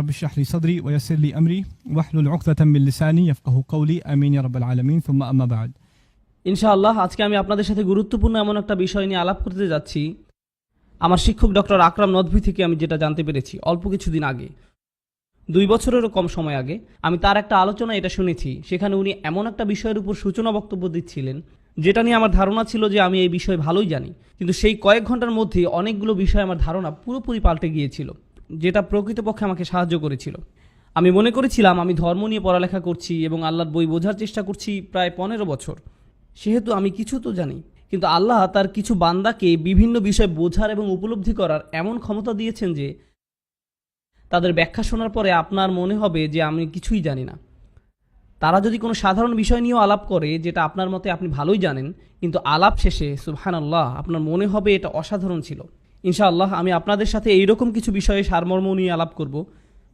رب اشرح لي صدري ويسر لي أمري واحلل عقدة من لساني يفقهوا قولي آمين يا رب العالمين ثم أما بعد। ইনশাআল্লাহ আজকে আমি আপনাদের সাথে গুরুত্বপূর্ণ এমন একটা বিষয় নিয়ে আলাপ করতে যাচ্ছি। আমার শিক্ষক ডক্টর আকরাম নদভী থেকে আমি যেটা জানতে পেরেছি অল্প কিছুদিন আগে, 2 বছরেরও কম সময় আগে, আমি তার একটা আলোচনা এটা শুনেছি। সেখানে উনি এমন একটা বিষয়ের উপর সূচনা বক্তব্য দিচ্ছিলেন যেটা নিয়ে আমার ধারণা ছিল যে আমি এই বিষয়ে ভালোই জানি, কিন্তু সেই কয়েক ঘন্টার মধ্যে অনেকগুলো বিষয় আমার ধারণা পুরোপুরি পাল্টে গিয়েছিল, যেটা প্রকৃতপক্ষে আমাকে সাহায্য করেছিল। আমি মনে করেছিলাম আমি ধর্ম নিয়ে পড়ালেখা করছি এবং আল্লাহর বই বোঝার চেষ্টা করছি প্রায় 15 বছর, সেহেতু আমি কিছু তো জানি। কিন্তু আল্লাহ তার কিছু বান্দাকে বিভিন্ন বিষয় বোঝার এবং উপলব্ধি করার এমন ক্ষমতা দিয়েছেন যে তাদের ব্যাখ্যা শোনার পরে আপনার মনে হবে যে আমি কিছুই জানি না। তারা যদি কোনো সাধারণ বিষয় নিয়েও আলাপ করে যেটা আপনার মতে আপনি ভালোই জানেন, কিন্তু আলাপ শেষে সুবহানাল্লাহ আপনার মনে হবে এটা অসাধারণ ছিল। ইনশাআল্লাহ আমি আপনাদের সাথে এইরকম কিছু বিষয়ে সারমর্ম নিয়ে আলাপ করব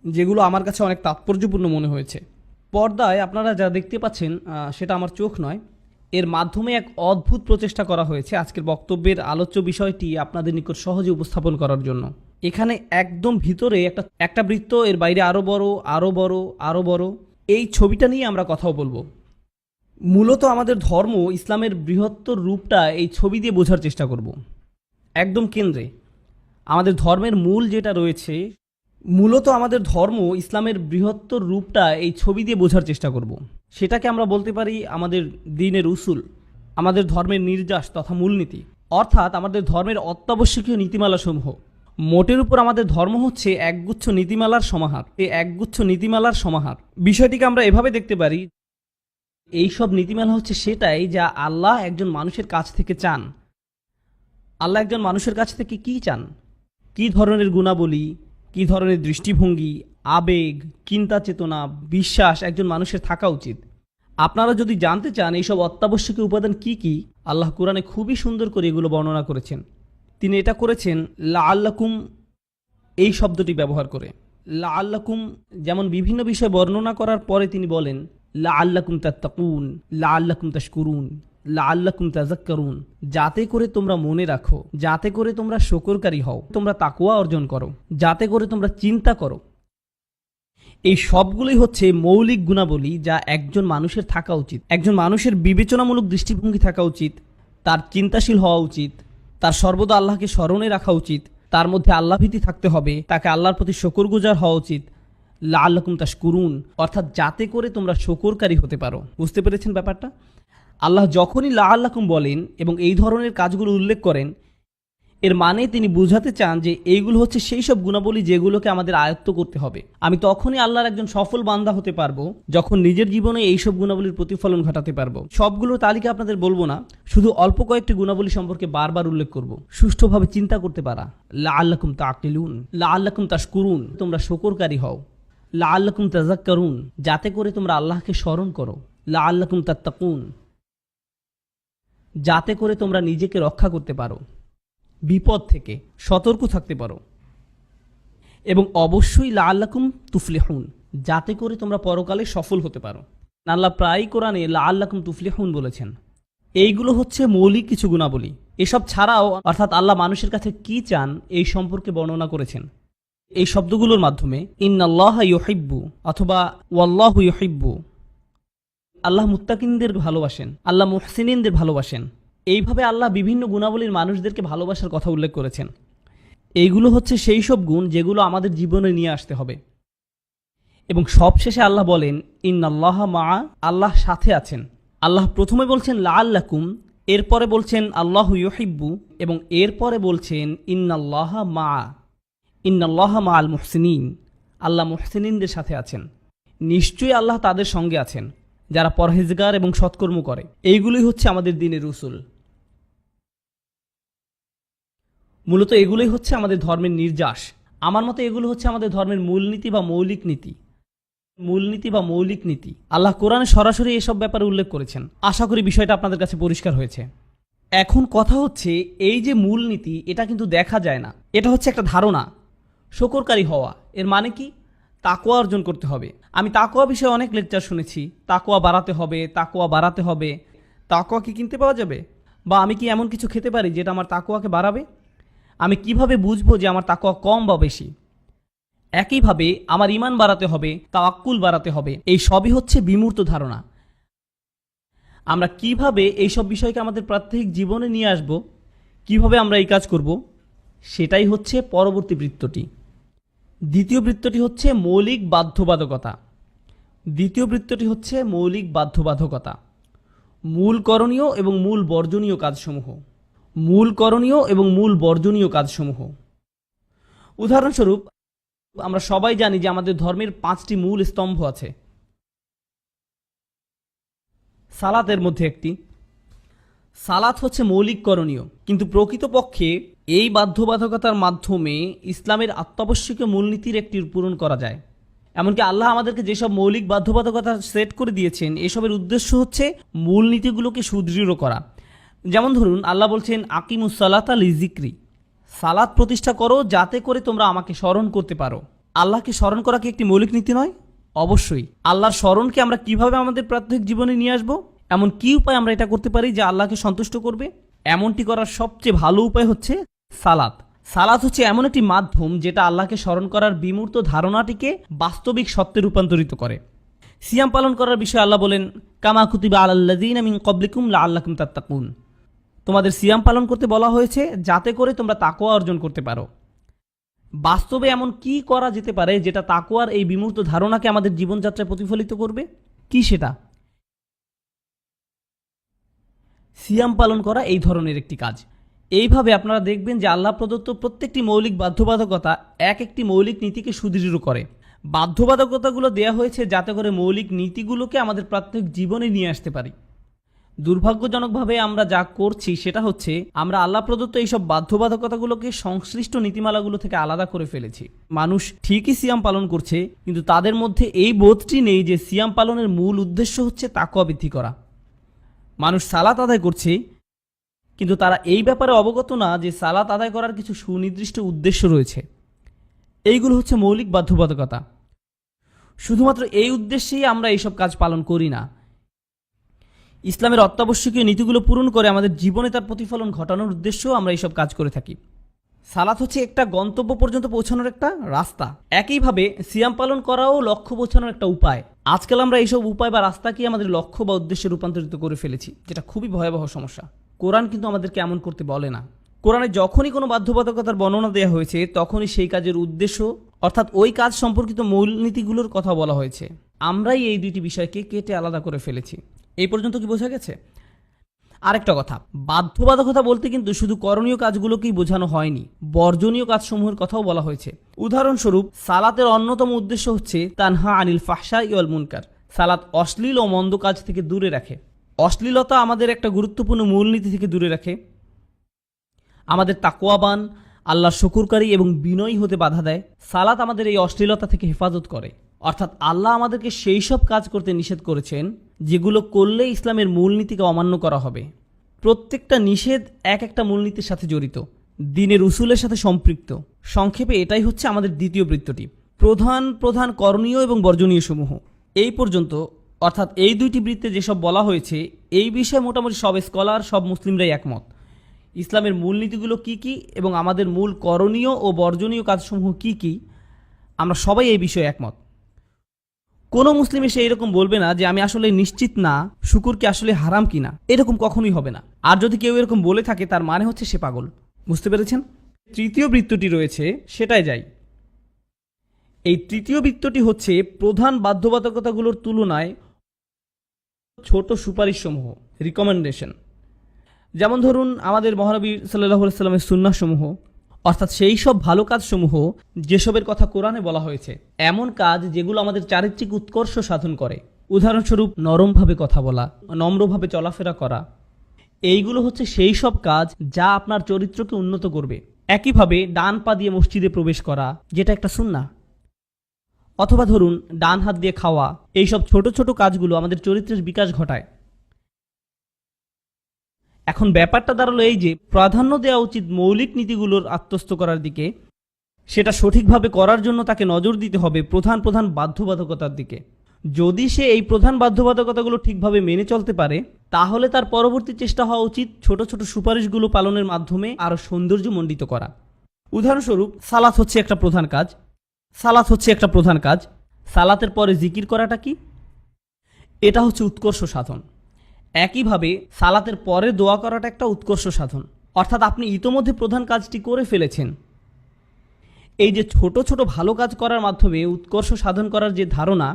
যেগুলো আমার কাছে অনেক তাৎপর্যপূর্ণ মনে হয়েছে। পর্দায় আপনারা যা দেখতে পাচ্ছেন সেটা আমার চোখ নয়, এর মাধ্যমে এক অদ্ভুত প্রচেষ্টা করা হয়েছে আজকের বক্তব্যের আলোচ্য বিষয়টি আপনাদের নিকট সহজে উপস্থাপন করার জন্য। এখানে একদম ভিতরে একটা বৃত্ত, এর বাইরে আরও বড় আরও বড় আরও বড়, এই ছবিটা নিয়ে আমরা কথাও বলবো। মূলত আমাদের ধর্ম ইসলামের বৃহত্তর রূপটা এই ছবি দিয়ে বোঝার চেষ্টা করব। একদম কেন্দ্রে আমাদের ধর্মের মূল যেটা রয়েছে, মূলত আমাদের ধর্ম ইসলামের বৃহত্তর রূপটা এই ছবি দিয়ে বোঝার চেষ্টা করব। সেটাকে আমরা বলতে পারি আমাদের দ্বীনের উসুল, আমাদের ধর্মের নির্যাস তথা মূলনীতি, অর্থাৎ আমাদের ধর্মের অত্যাবশ্যকীয় নীতিমালাসমূহ। মোটের উপর আমাদের ধর্ম হচ্ছে একগুচ্ছ নীতিমালার সমাহার। এই একগুচ্ছ নীতিমালার সমাহার বিষয়টিকে আমরা এভাবে দেখতে পারি, এই সব নীতিমালা হচ্ছে সেটাই যা আল্লাহ একজন মানুষের কাছ থেকে চান। আল্লাহ একজন মানুষের কাছ থেকে কি চান, কি ধরনের গুণাবলী, কি ধরনের দৃষ্টিভঙ্গি, আবেগ, চিন্তা চেতনা, বিশ্বাস একজন মানুষের থাকা উচিত। আপনারা যদি জানতে চান এইসব অত্যাবশ্যকীয় উপাদান কি কি, আল্লাহ কোরআনে খুবই সুন্দর করে এগুলো বর্ণনা করেছেন। তিনি এটা করেছেন লাআল্লাকুম, এই শব্দটি ব্যবহার করে। লাআল্লাকুম যেমন বিভিন্ন বিষয় বর্ণনা করার পরে তিনি বলেন লাআল্লাকুম তাত্তাকুন, লাআল্লাকুম তাশকুরুন, লাআল্লাকুম তাযাক্কারুন, যাতে করে তোমরা মনে রাখো, যাতে করে তোমরা শুকরকারী হও, তোমরা তাকওয়া অর্জন করো, যাতে করে তোমরা চিন্তা করো। এই সবগুলোই হচ্ছে মৌলিক গুণাবলী যা একজন মানুষের থাকা উচিত। একজন মানুষের বিবেচনামূলক দৃষ্টিভঙ্গি থাকা উচিত, তার চিন্তাশীল হওয়া উচিত, তার সর্বদা আল্লাহকে স্মরণে রাখা উচিত, তার মধ্যে আল্লাহভীতি থাকতে হবে, তাকে আল্লাহর প্রতি শুকরগুজার হওয়া উচিত। লাআল্লাকুম তাশকুরুন, অর্থাৎ যাতে করে তোমরা শুকরকারী হতে পারো। বুঝতে পেরেছেন ব্যাপারটা? আল্লাহ যখনই লাআল্লাকুম বলেন এবং এই ধরনের কাজগুলো উল্লেখ করেন, এর মানে তিনি বোঝাতে চান যে এইগুলো হচ্ছে সেই সব গুণাবলী যেগুলোকে আমাদের আয়ত্ত করতে হবে। আমি তখনই আল্লাহর একজন সফল বান্দা হতে পারবো যখন নিজের জীবনে এইসব গুণাবলীর প্রতিফলন ঘটাতে পারবো। সবগুলোর তালিকা আপনাদের বলবো না, শুধু অল্প কয়েকটি গুণাবলী সম্পর্কে বারবার উল্লেখ করব। সুষ্ঠুভাবে চিন্তা করতে পারা, লাআল্লাকুম তাআকিলুন, লাআল্লাকুম তাশকুরুন, তোমরা শুকরকারী হও, লাআল্লাকুম তাযাক্কারুন, যাতে করে তোমরা আল্লাহকে স্মরণ করো, লাআল্লাকুম তাত্তাকুন, যাতে করে তোমরা নিজেকে রক্ষা করতে পারো, বিপদ থেকে সতর্ক থাকতে পারো, এবং অবশ্যই লাআল্লাকুম তুফলিহুন, যাতে করে তোমরা পরকালে সফল হতে পারো। আল্লাহ প্রায় কোরআনে লাআল্লাকুম তুফলিহুন বলেছেন। এইগুলো হচ্ছে মৌলিক কিছু গুণাবলী। এসব ছাড়াও অর্থাৎ আল্লাহ মানুষের কাছে কি চান এই সম্পর্কে বর্ণনা করেছেন এই শব্দগুলোর মাধ্যমে। ইন্নাল্লাহা ইউহিব্বু অথবা ওয়াল্লাহু ইউহিব্বু, আল্লাহ মুত্তাকিনদের ভালোবাসেন, আল্লাহ মুহসিনিনদের ভালোবাসেন। এইভাবে আল্লাহ বিভিন্ন গুণাবলীর মানুষদেরকে ভালোবাসার কথা উল্লেখ করেছেন। এইগুলো হচ্ছে সেই সব গুণ যেগুলো আমাদের জীবনে নিয়ে আসতে হবে। এবং সবশেষে আল্লাহ বলেন ইন্নাল্লাহা মাআ, আল্লাহ সাথে আছেন। আল্লাহ প্রথমে বলছেন লাআল্লাকুম, এরপরে বলছেন আল্লাহু ইউহিব্বু, এবং এরপরে বলছেন ইন্নাল্লাহা মাআ, ইন্নাল্লাহা মাআল মুহসিনিন, আল্লাহ মুহসিনিনদের সাথে আছেন। নিশ্চয়ই আল্লাহ তাদের সঙ্গে আছেন যারা পরহেজগার এবং সৎকর্ম করে। এইগুলোই হচ্ছে আমাদের দ্বীনের উসুল। মূলত এগুলোই হচ্ছে আমাদের ধর্মের নির্যাস। আমার মতে এগুলো হচ্ছে আমাদের ধর্মের মূলনীতি বা মৌলিক নীতি। মূলনীতি বা মৌলিক নীতি আল্লাহ কোরআনে সরাসরি এসব ব্যাপারে উল্লেখ করেছেন। আশা করি বিষয়টা আপনাদের কাছে পরিষ্কার হয়েছে। এখন কথা হচ্ছে এই যে মূলনীতি, এটা কিন্তু দেখা যায় না, এটা হচ্ছে একটা ধারণা। শুকরকারী হওয়া এর মানে কি? তাকওয়া অর্জন করতে হবে। আমি তাকওয়া বিষয়ে অনেক লেকচার শুনেছি, তাকওয়া বাড়াতে হবে, তাকওয়া বাড়াতে হবে। তাকওয়া কি কিনতে পাওয়া যাবে? বা আমি কি এমন কিছু খেতে পারি যেটা আমার তাকওয়াকে বাড়াবে? আমি কিভাবে বুঝবো যে আমার তাকওয়া কম বা বেশি? একইভাবে আমার ঈমান বাড়াতে হবে, তাওয়াক্কুল বাড়াতে হবে। এই সবই হচ্ছে বিমূর্ত ধারণা। আমরা কিভাবে এইসব বিষয়কে আমাদের প্রাত্যহিক জীবনে নিয়ে আসব, কিভাবে আমরা এই কাজ করব, সেটাই হচ্ছে পরবর্তী বৃত্তটি। দ্বিতীয় বৃত্তটি হচ্ছে মৌলিক বাধ্যবাধকতা। দ্বিতীয় বৃত্তটি হচ্ছে মৌলিক বাধ্যবাধকতা, মূল করণীয় এবং মূল বর্জনীয় কাজসমূহ। মূল করণীয় এবং মূল বর্জনীয় কাজসমূহ। উদাহরণস্বরূপ, আমরা সবাই জানি যে আমাদের ধর্মের 5টি মূল স্তম্ভ আছে। সালাতের মধ্যে একটি। সালাত হচ্ছে মৌলিক করণীয়, কিন্তু প্রকৃতপক্ষে এই বাধ্যবাধকতার মাধ্যমে ইসলামের অত্যাবশ্যকীয় মূলনীতির একটি পূরণ করা যায়। এমনকি আল্লাহ আমাদেরকে যেসব মৌলিক বাধ্যবাধকতা সেট করে দিয়েছেন, এসবের উদ্দেশ্য হচ্ছে মূলনীতিগুলোকে সুদৃঢ় করা। যেমন ধরুন, আল্লাহ বলছেন আকিমুস সালাতা লিযিকরি, সালাত প্রতিষ্ঠা করো যাতে করে তোমরা আমাকে স্মরণ করতে পারো। আল্লাহকে স্মরণ করা কি একটি মৌলিক নীতি নয়? অবশ্যই। আল্লাহর স্মরণকে আমরা কিভাবে আমাদের প্রাত্যহিক জীবনে নিয়ে আসবো, এমন কি উপায় আমরা এটা করতে পারি যা আল্লাহকে সন্তুষ্ট করবে? এমনটি করার সবচেয়ে ভালো উপায় হচ্ছে সালাত। সালাত হচ্ছে এমন একটি মাধ্যম যেটা আল্লাহকে স্মরণ করার বিমূর্ত ধারণাটিকে বাস্তবিক সত্যে রূপান্তরিত করে। সিয়াম পালন করার বিষয়ে আল্লাহ বলেন, কামা কুতিবা আলাল্লাযীনা মিন ক্বাবলিকুম লাআল্লাকুম তাত্তাকুন, তোমাদের সিয়াম পালন করতে বলা হয়েছে যাতে করে তোমরা তাকওয়া অর্জন করতে পারো। বাস্তবে এমন কি করা যেতে পারে যেটা তাকওয়ার এই বিমূর্ত ধারণাকে আমাদের জীবনযাত্রায় প্রতিফলিত করবে? কি সেটা? সিয়াম পালন করা এই ধরনের একটি কাজ। এইভাবে আপনারা দেখবেন যে আল্লাহ প্রদত্ত প্রত্যেকটি মৌলিক বাধ্যবাধকতা এক একটি মৌলিক নীতিকে সুদৃঢ় করে। বাধ্যবাধকতাগুলো দেয়া হয়েছে যাতে করে মৌলিক নীতিগুলোকে আমাদের প্রাত্যহিক জীবনে নিয়ে আসতে পারি। দুর্ভাগ্যজনকভাবে আমরা যা করছি সেটা হচ্ছে আমরা আল্লাহ প্রদত্ত এইসব বাধ্যবাধকতাগুলোকে সংশ্লিষ্ট নীতিমালাগুলো থেকে আলাদা করে ফেলেছি। মানুষ ঠিকই সিয়াম পালন করছে, কিন্তু তাদের মধ্যে এই বোধটি নেই যে সিয়াম পালনের মূল উদ্দেশ্য হচ্ছে তাকওয়া বৃদ্ধি করা। মানুষ সালাত আদায় করছে, কিন্তু তারা এই ব্যাপারে অবগত না যে সালাত আদায় করার কিছু সুনির্দিষ্ট উদ্দেশ্য রয়েছে। এইগুলো হচ্ছে মৌলিক বাধ্যবাধকতা। শুধুমাত্র এই উদ্দেশ্যেই আমরা এইসব কাজ পালন করি না। ইসলামের অত্যাবশ্যকীয় নীতিগুলো পূরণ করে আমাদের জীবনে তার প্রতিফলন ঘটানোর উদ্দেশ্যেও আমরা এইসব কাজ করে থাকি। সালাত হচ্ছে একটা গন্তব্য পর্যন্ত পৌঁছানোর একটা রাস্তা। একইভাবে সিয়াম পালন করাও লক্ষ্য পৌঁছানোর একটা উপায়। আজকাল আমরা এইসব উপায় বা রাস্তাকে আমাদের লক্ষ্য বা উদ্দেশ্যে রূপান্তরিত করে ফেলেছি, যেটা খুবই ভয়াবহ সমস্যা। কোরআন কিন্তু আমাদেরকে এমন করতে বলে না। কোরআনে যখনই কোনো বাধ্যবাধকতার বর্ণনা দেওয়া হয়েছে, তখনই সেই কাজের উদ্দেশ্য অর্থাৎ ওই কাজ সম্পর্কিত মূলনীতিগুলোর কথা বলা হয়েছে। আমরাই এই দুইটি বিষয়কে কেটে আলাদা করে ফেলেছি। এই পর্যন্ত কি বোঝা গেছে? আরেকটা কথা, বাধ্যবাধকতা বলতে কিন্তু শুধু করণীয় কাজগুলোকেই বোঝানো হয়নি, বর্জনীয় কাজসমূহের কথাও বলা হয়েছে। উদাহরণস্বরূপ, সালাতের অন্যতম উদ্দেশ্য হচ্ছে তানহা আনিল ফাহশা ওয়াল মুনকার। সালাত অশ্লীল ও মন্দ কাজ থেকে দূরে রাখে। অশ্লীলতা আমাদের একটা গুরুত্বপূর্ণ মূলনীতি থেকে দূরে রাখে। আমাদের তাকওয়াবান, আল্লাহর শুকরকারী এবং বিনয়ী হতে বাধা দেয়। সালাত আমাদের এই অশ্লীলতা থেকে হেফাজত করে। অর্থাৎ আল্লাহ আমাদেরকে সেই সব কাজ করতে নিষেধ করেছেন যেগুলো করলে ইসলামের মূলনীতিকে অমান্য করা হবে। প্রত্যেকটা নিষেধ এক একটা মূলনীতির সাথে জড়িত, দ্বীনের উসুলের সাথে সম্পৃক্ত। সংক্ষেপে এটাই হচ্ছে আমাদের দ্বিতীয় বৃত্তটি, প্রধান প্রধান করণীয় এবং বর্জনীয় সমূহ। এই পর্যন্ত অর্থাৎ এই দুইটি বৃত্তে যেসব বলা হয়েছে, এই বিষয়ে মোটামুটি সব স্কলার, সব মুসলিমরাই একমত। ইসলামের মূলনীতিগুলো কি কি এবং আমাদের মূল করণীয় ও বর্জনীয় কাজসমূহ কি কি, আমরা সবাই এই বিষয়ে একমত। কোনো মুসলিম এসে এরকম বলবে না যে আমি আসলে নিশ্চিত না শুকুর কি আসলে হারাম কিনা। এরকম কখনোই হবে না। আর যদি কেউ এরকম বলে থাকে, তার মানে হচ্ছে সে পাগল। বুঝতে পেরেছেন? তৃতীয় বৃত্তটি রয়েছে, সেটাই যাই। এই তৃতীয় বৃত্তটি হচ্ছে প্রধান বাধ্যবাধকতাগুলোর তুলনায় ছোট সুপারিশসমূহ, রিকমেন্ডেশন। যেমন ধরুন, আমাদের মহানবী সাল্লাল্লাহু আলাইহি সাল্লামের সুন্নাহসমূহ, অর্থাৎ সেই সব ভালো কাজসমূহ যেসবের কথা কোরআনে বলা হয়েছে। এমন কাজ যেগুলো আমাদের চারিত্রিক উৎকর্ষ সাধন করে। উদাহরণস্বরূপ, নরমভাবে কথা বলা, নম্রভাবে চলাফেরা করা। এইগুলো হচ্ছে সেই সব কাজ যা আপনার চরিত্রকে উন্নত করবে। একইভাবে ডান পা দিয়ে মসজিদে প্রবেশ করা, যেটা একটা সুন্নাহ। অথবা ধরুন, ডান হাত দিয়ে খাওয়া। এইসব ছোট ছোট কাজগুলো আমাদের চরিত্রের বিকাশ ঘটায়। এখন ব্যাপারটা দাঁড়ালো এই যে প্রাধান্য দেওয়া উচিত মৌলিক নীতিগুলোর আত্মস্থ করার দিকে। সেটা সঠিকভাবে করার জন্য তাকে নজর দিতে হবে প্রধান প্রধান বাধ্যবাধকতার দিকে। যদি সে এই প্রধান বাধ্যবাধকতাগুলো ঠিকভাবে মেনে চলতে পারে, তাহলে তার পরবর্তী চেষ্টা হওয়া উচিত ছোট ছোট সুপারিশগুলো পালনের মাধ্যমে আরও সৌন্দর্যমণ্ডিত করা। উদাহরণস্বরূপ, সালাত হচ্ছে একটা প্রধান কাজ। সালাত হচ্ছে একটা প্রধান কাজ। সালাতের পরে জিকির করাটা কি? এটা হচ্ছে উৎকর্ষ সাধন। একইভাবে সালাতের পরে দোয়া করাটা একটা উৎকর্ষ সাধন। অর্থাৎ আপনি ইতোমধ্যে প্রধান কাজটি করে ফেলেছেন। এই যে ছোট ছোট ভালো কাজ করার মাধ্যমে উৎকর্ষ সাধন করার যে ধারণা,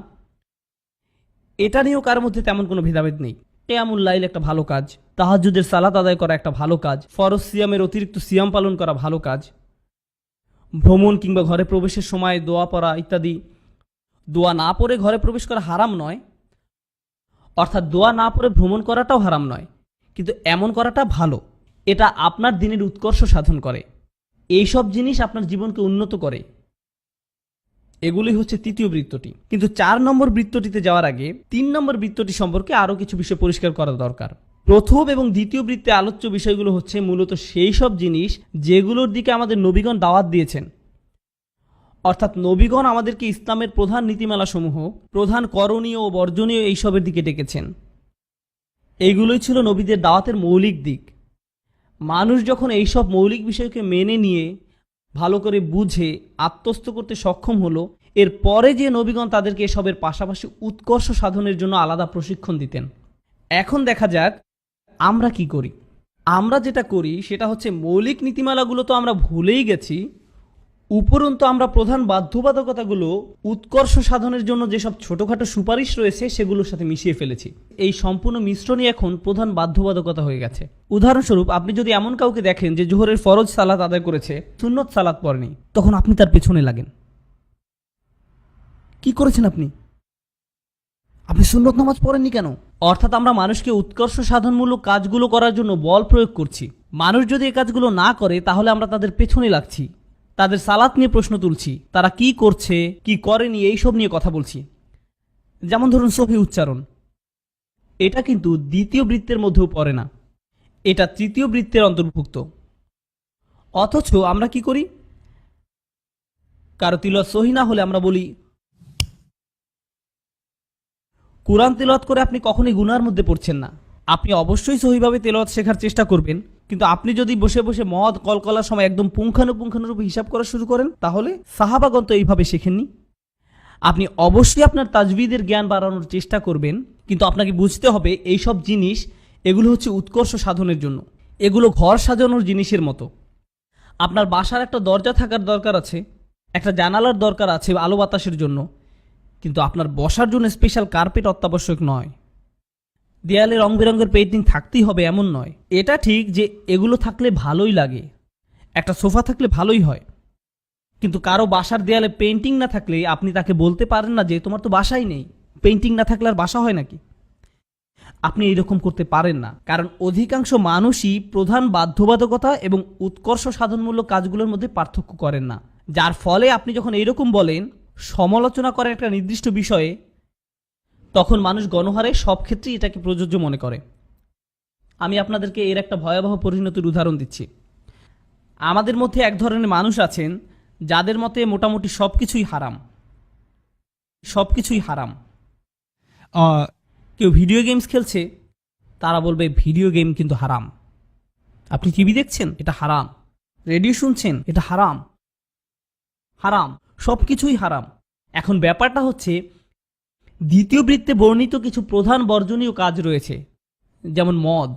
এটা নিয়েও কার মধ্যে তেমন কোনো ভেদাভেদ নেই। কিয়ামুল লাইল একটা ভালো কাজ, তাহাজ্জুদের সালাত আদায় করা একটা ভালো কাজ, ফরজ সিয়ামের অতিরিক্ত সিয়াম পালন করা ভালো কাজ, ভ্রমণ কিংবা ঘরে প্রবেশের সময় দোয়া পড়া ইত্যাদি। দোয়া না পড়ে ঘরে প্রবেশ করা হারাম নয়, অর্থাৎ দোয়া না পড়ে ভ্রমণ করাটাও হারাম নয়, কিন্তু এমন করাটা ভালো। এটা আপনার দিনের উৎকর্ষ সাধন করে। এই সব জিনিস আপনার জীবনকে উন্নত করে। এগুলি হচ্ছে তৃতীয় বৃত্তটি। কিন্তু 4 নম্বর বৃত্তটিতে যাওয়ার আগে 3 নম্বর বৃত্তটি সম্পর্কে আরও কিছু বিষয় পরিষ্কার করা দরকার। প্রথম এবং দ্বিতীয় বৃত্তে আলোচ্য বিষয়গুলো হচ্ছে মূলত সেই সব জিনিস যেগুলোর দিকে আমাদের নবীগণ দাওয়াত দিয়েছেন। অর্থাৎ নবীগণ আমাদেরকে ইসলামের প্রধান নীতিমালাসমূহ, প্রধান করণীয় ও বর্জনীয় এইসবের দিকে ডেকেছেন। এইগুলোই ছিল নবীদের দাওয়াতের মৌলিক দিক। মানুষ যখন এইসব মৌলিক বিষয়কে মেনে নিয়ে ভালো করে বুঝে আত্মস্থ করতে সক্ষম হলো, এর পরে যে নবীগণ তাদেরকে এসবের পাশাপাশি উৎকর্ষ সাধনের জন্য আলাদা প্রশিক্ষণ দিতেন। এখন দেখা যাক আমরা কি করি। আমরা যেটা করি সেটা হচ্ছে মৌলিক নীতিমালাগুলো তো আমরা ভুলেই গেছি, উপরন্তু আমরা প্রধান বাধ্যবাধকতাগুলো উৎকর্ষ সাধনের জন্য যেসব ছোটোখাটো সুপারিশ রয়েছে সেগুলোর সাথে মিশিয়ে ফেলেছি। এই সম্পূর্ণ মিশ্রণই এখন প্রধান বাধ্যবাধকতা হয়ে গেছে। উদাহরণস্বরূপ, আপনি যদি এমন কাউকে দেখেন যে জোহরের ফরজ সালাত আদায় করেছে, সুন্নত সালাত পড়েনি, তখন আপনি তার পেছনে লাগেন। কি করেছেন আপনি? আপনি সুন্নত নামাজ পড়েননি কেন? অর্থাৎ আমরা মানুষকে উৎকর্ষ সাধনমূলক কাজগুলো করার জন্য বল প্রয়োগ করছি। মানুষ যদি এই কাজগুলো না করে তাহলে আমরা তাদের পেছনে লাগছি, তাদের সালাত নিয়ে প্রশ্ন তুলছি, তারা কি করছে কি করেনি এইসব নিয়ে কথা বলছি। যেমন ধরুন সহি উচ্চারণ, এটা কিন্তু দ্বিতীয় বৃত্তের মধ্যেও পড়ে না, এটা তৃতীয় বৃত্তের অন্তর্ভুক্ত। অথচ আমরা কি করি? কারো তিলাওয়াত সহি না হলে আমরা বলি। কোরআন তেলাওয়াত করে আপনি কখনোই গুনার মধ্যে পড়ছেন না। আপনি অবশ্যই সহিভাবে তেলাওয়াত শেখার চেষ্টা করবেন, কিন্তু আপনি যদি বসে বসে মদ কলকলার সময় একদম পুঙ্খানুপুঙ্খানুরূপে হিসাব করা শুরু করেন, তাহলে সাহাবাগণ তো এইভাবে শেখেননি। আপনি অবশ্যই আপনার তাজবিদের জ্ঞান বাড়ানোর চেষ্টা করবেন, কিন্তু আপনাকে বুঝতে হবে এই সব জিনিস এগুলো হচ্ছে উৎকর্ষ সাধনের জন্য। এগুলো ঘর সাজানোর জিনিসের মতো। আপনার বাসার একটা দরজা থাকার দরকার আছে, একটা জানালার দরকার আছে আলো বাতাসের জন্য, কিন্তু আপনার বসার জন্য স্পেশাল কার্পেট অত্যাবশ্যক নয়। দেয়ালে রং বেরঙের পেইন্টিং থাকতেই হবে এমন নয়। এটা ঠিক যে এগুলো থাকলে ভালোই লাগে, একটা সোফা থাকলে ভালোই হয়, কিন্তু কারো বাসার দেয়ালে পেইন্টিং না থাকলে আপনি তাকে বলতে পারেন না যে তোমার তো বাসাই নেই। পেইন্টিং না থাকলে আর বাসা হয় নাকি? আপনি এইরকম করতে পারেন না, কারণ অধিকাংশ মানুষই প্রধান বাধ্যবাধকতা এবং উৎকর্ষ সাধনমূলক কাজগুলোর মধ্যে পার্থক্য করেন না। যার ফলে আপনি যখন এইরকম বলেন, সমালোচনা করেন একটা নির্দিষ্ট বিষয়ে, তখন মানুষ গণহারে সব ক্ষেত্রেই এটাকে প্রযোজ্য মনে করে। আমি আপনাদেরকে এর একটা ভয়াবহ পরিণতির উদাহরণ দিচ্ছি। আমাদের মধ্যে এক ধরনের মানুষ আছেন যাদের মতে মোটামুটি সব কিছুই হারাম। সব কিছুই হারাম। কেউ ভিডিও গেমস খেলছে, তারা বলবে ভিডিও গেম কিন্তু হারাম। আপনি টিভি দেখছেন, এটা হারাম। রেডিও শুনছেন, এটা হারাম। হারাম, সব কিছুই হারাম। এখন ব্যাপারটা হচ্ছে, দ্বিতীয় বৃত্তে বর্ণিত কিছু প্রধান বর্জনীয় কাজ রয়েছে, যেমন মদ,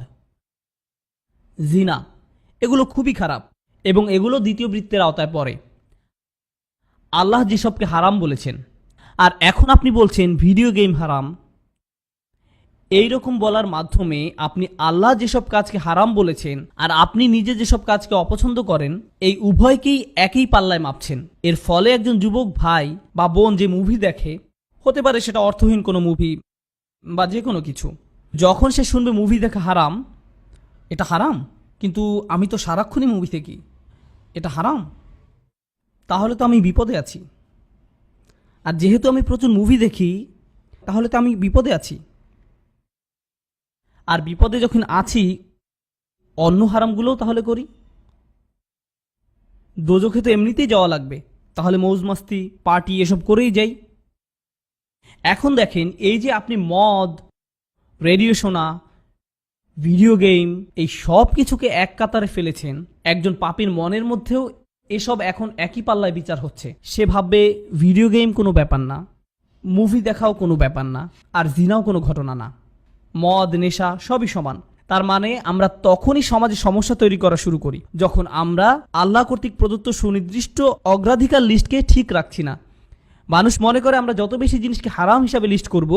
জিনা, এগুলো খুবই খারাপ এবং এগুলো দ্বিতীয় বৃত্তের আওতায় পড়ে। আল্লাহ যেসবকে হারাম বলেছেন, আর এখন আপনি বলছেন ভিডিও গেম হারাম। এই রকম বলার মাধ্যমে আপনি আল্লাহ যেসব কাজকে হারাম বলেছেন আর আপনি নিজে যেসব কাজকে অপছন্দ করেন, এই উভয়কেই একই পাল্লায় মাপছেন। এর ফলে একজন যুবক ভাই বা বোন যে মুভি দেখে, হতে পারে সেটা অর্থহীন কোনো মুভি বা যে কোনো কিছু, যখন সে শুনবে মুভি দেখা হারাম, এটা হারাম, কিন্তু আমি তো সারাক্ষণই মুভি দেখি, এটা হারাম, তাহলে তো আমি বিপদে আছি। আর যেহেতু আমি প্রচুর মুভি দেখি, তাহলে তো আমি বিপদে আছি। আর বিপদে যখন আছি, অন্য হারামগুলোও তাহলে করি। দোজখে তো এমনিতেই যাওয়া লাগবে, তাহলে মৌজ মাস্তি পার্টি এসব করেই যাই। এখন দেখেন, এই যে আপনি মদ, রেডিও শোনা, ভিডিও গেম, এই সব কিছুকে এক কাতারে ফেলেছেন, একজন পাপীর মনের মধ্যেও এসব এখন একই পাল্লায় বিচার হচ্ছে। সে ভাববে ভিডিও গেম কোনো ব্যাপার না, মুভি দেখাও কোনো ব্যাপার না, আর জিনাও কোনো ঘটনা না, মদ নেশা সবই সমান। তার মানে আমরা তখনই সমাজে সমস্যা তৈরি করা শুরু করি যখন আমরা আল্লাহ কর্তৃক প্রদত্ত সুনির্দিষ্ট অগ্রাধিকার লিস্টকে ঠিক রাখছি না। মানুষ মনে করে আমরা যত বেশি জিনিসকে হারাম হিসাবে লিস্ট করব,